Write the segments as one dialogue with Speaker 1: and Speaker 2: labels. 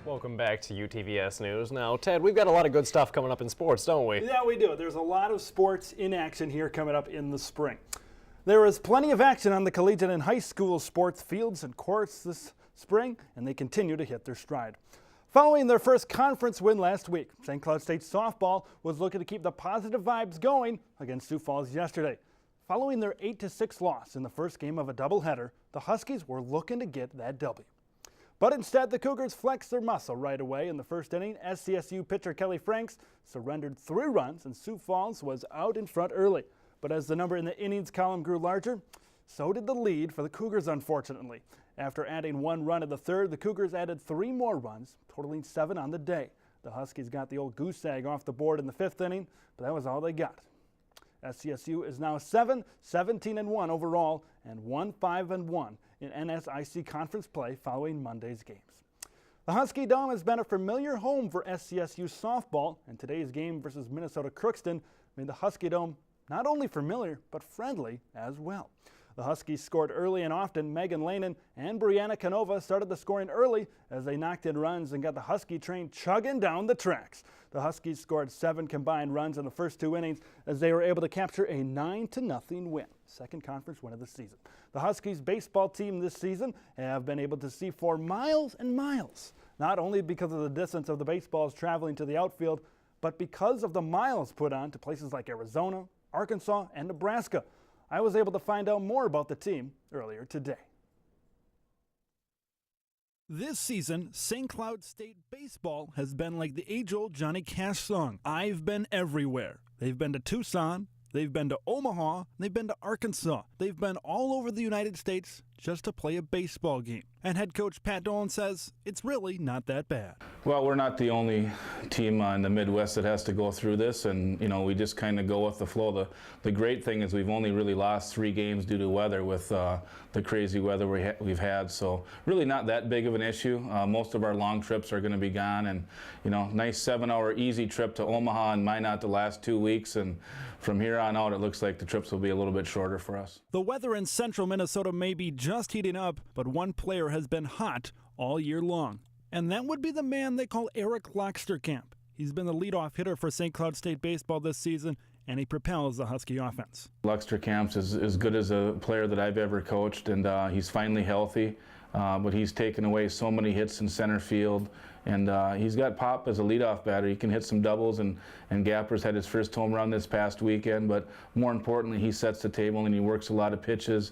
Speaker 1: Welcome back to UTVS News. Now, Ted, we've got a lot of good stuff coming up in sports, don't we?
Speaker 2: Yeah, we do. There's a lot of sports in action here coming up in the spring. There is plenty of action on the collegiate and high school sports fields and courts this spring, and they continue to hit their stride. Following their first conference win last week, St. Cloud State softball was looking to keep the positive vibes going against Sioux Falls yesterday. Following their 8-6 loss in the first game of a doubleheader, the Huskies were looking to get that W. But instead, the Cougars flexed their muscle right away in the first inning. SCSU pitcher Kelly Franks surrendered 3 runs, and Sioux Falls was out in front early. But as the number in the innings column grew larger, so did the lead for the Cougars, unfortunately. After adding 1 run in the third, the Cougars added 3 more runs, totaling 7 on the day. The Huskies got the old goose egg off the board in the 5th inning, but that was all they got. SCSU is now 7-17-1 overall and 1-5-1 in NSIC conference play following Monday's games. The Husky Dome has been a familiar home for SCSU softball, and today's game versus Minnesota Crookston made the Husky Dome not only familiar but friendly as well. The Huskies scored early and often. Megan Lanin and Brianna Canova started the scoring early as they knocked in runs and got the Husky train chugging down the tracks. The Huskies scored 7 combined runs in the first 2 innings as they were able to capture a 9-0 win, second conference win of the season. The Huskies baseball team this season have been able to see for miles and miles, not only because of the distance of the baseballs traveling to the outfield, but because of the miles put on to places like Arizona, Arkansas, and Nebraska. I was able to find out more about the team earlier today. This season, St. Cloud State baseball has been like the age-old Johnny Cash song, I've been everywhere. They've been to Tucson, they've been to Omaha, they've been to Arkansas. They've been all over the United States just to play a baseball game. And head coach Pat Dolan says it's really not that bad.
Speaker 3: Well, we're not the only team in the Midwest that has to go through this, and we just kind of go with the flow. The great thing is we've only really lost 3 games due to weather with the crazy weather we've had, so really not that big of an issue. Most of our long trips are going to be gone, and nice 7-hour easy trip to Omaha and Minot the last 2 weeks, and from here on out it looks like the trips will be a little bit shorter for us.
Speaker 2: The weather in central Minnesota may be just heating up, but one player has been hot all year long. And that would be the man they call Eric Locksterkamp. He's been the leadoff hitter for St. Cloud State baseball this season, and he propels the Husky offense.
Speaker 3: Locksterkamp is as good as a player that I've ever coached, and he's finally healthy. But he's taken away so many hits in center field, and he's got pop as a leadoff batter. He can hit some doubles, and Gapper's had his first home run this past weekend, but more importantly, he sets the table and he works a lot of pitches,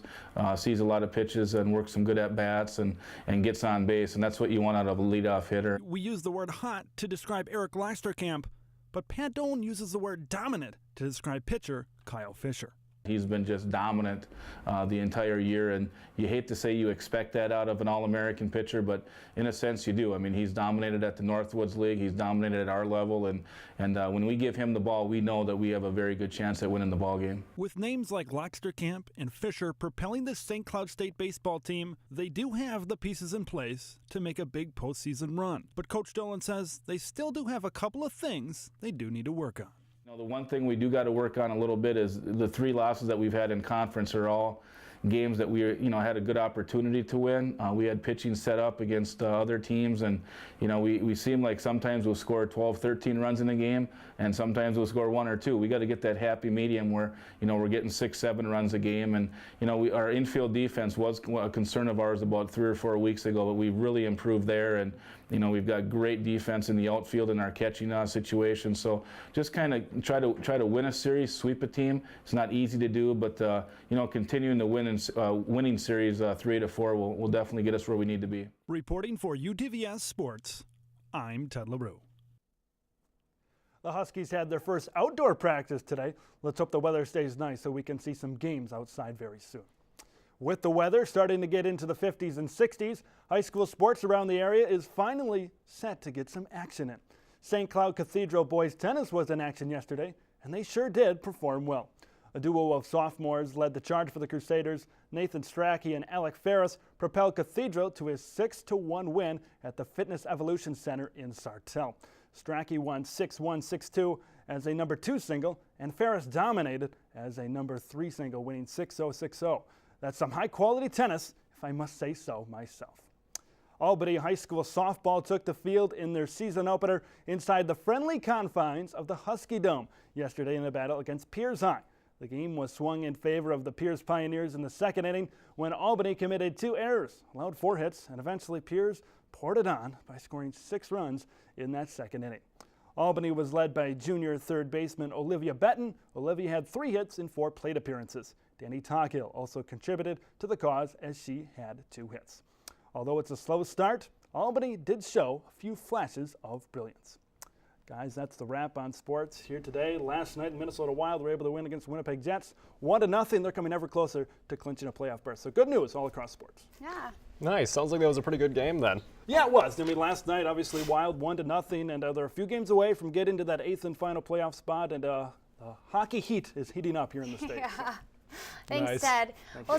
Speaker 3: sees a lot of pitches and works some good at-bats and gets on base, and that's what you want out of a leadoff hitter.
Speaker 2: We use the word hot to describe Eric Locksterkamp, but Pat Dolan uses the word dominant to describe pitcher Kyle Fisher.
Speaker 3: He's been just dominant the entire year, and you hate to say you expect that out of an All-American pitcher, but in a sense you do. I mean, he's dominated at the Northwoods League, he's dominated at our level, and when we give him the ball, we know that we have a very good chance at winning the ball game.
Speaker 2: With names like Locksterkamp and Fisher propelling the St. Cloud State baseball team, they do have the pieces in place to make a big postseason run. But Coach Dolan says they still do have a couple of things they do need to work on.
Speaker 3: The one thing we do got to work on a little bit is the 3 losses that we've had in conference are all games that we had a good opportunity to win. We had pitching set up against other teams, and we seem like sometimes we'll score 12, 13 runs in a game, and sometimes we'll score 1 or 2. We got to get that happy medium where we're getting 6, 7 runs a game, and our infield defense was a concern of ours about 3 or 4 weeks ago, but we've really improved there, and we've got great defense in the outfield in our catching situation. So just kind of try to win a series, sweep a team. It's not easy to do, but continuing to win in winning series 3-4 will definitely get us where we need to be.
Speaker 2: Reporting for UTVS Sports, I'm Ted Leroux. The Huskies had their first outdoor practice today. Let's hope the weather stays nice so we can see some games outside very soon. With the weather starting to get into the 50s and 60s, high school sports around the area is finally set to get some action in. St. Cloud Cathedral boys tennis was in action yesterday, and they sure did perform well. A duo of sophomores led the charge for the Crusaders. Nathan Strachey and Alec Ferris propelled Cathedral to his 6-1 win at the Fitness Evolution Center in Sartell. Strachey won 6-1, 6-2 as a number 2 single, and Ferris dominated as a number 3 single, winning 6-0, 6-0. That's some high-quality tennis, if I must say so myself. Albany High School softball took the field in their season opener inside the friendly confines of the Husky Dome yesterday in a battle against Piers High. The game was swung in favor of the Piers Pioneers in the second inning when Albany committed 2 errors, allowed 4 hits, and eventually Piers poured it on by scoring 6 runs in that second inning. Albany was led by junior third baseman Olivia Betton. Olivia had 3 hits in 4 plate appearances. Danny Toghill also contributed to the cause as she had 2 hits. Although it's a slow start, Albany did show a few flashes of brilliance. Guys, that's the wrap on sports here today. Last night, the Minnesota Wild were able to win against Winnipeg Jets 1-0. They're coming ever closer to clinching a playoff berth. So good news all across sports.
Speaker 4: Yeah.
Speaker 1: Nice. Sounds like that was a pretty good game then.
Speaker 2: Yeah, it was. I mean, last night, obviously, Wild 1-0, and they're a few games away from getting to that 8th and final playoff spot. And the hockey heat is heating up here in the States.
Speaker 4: Yeah. Thanks,
Speaker 1: Nice.
Speaker 4: Ted.
Speaker 2: Thank you.
Speaker 4: Well,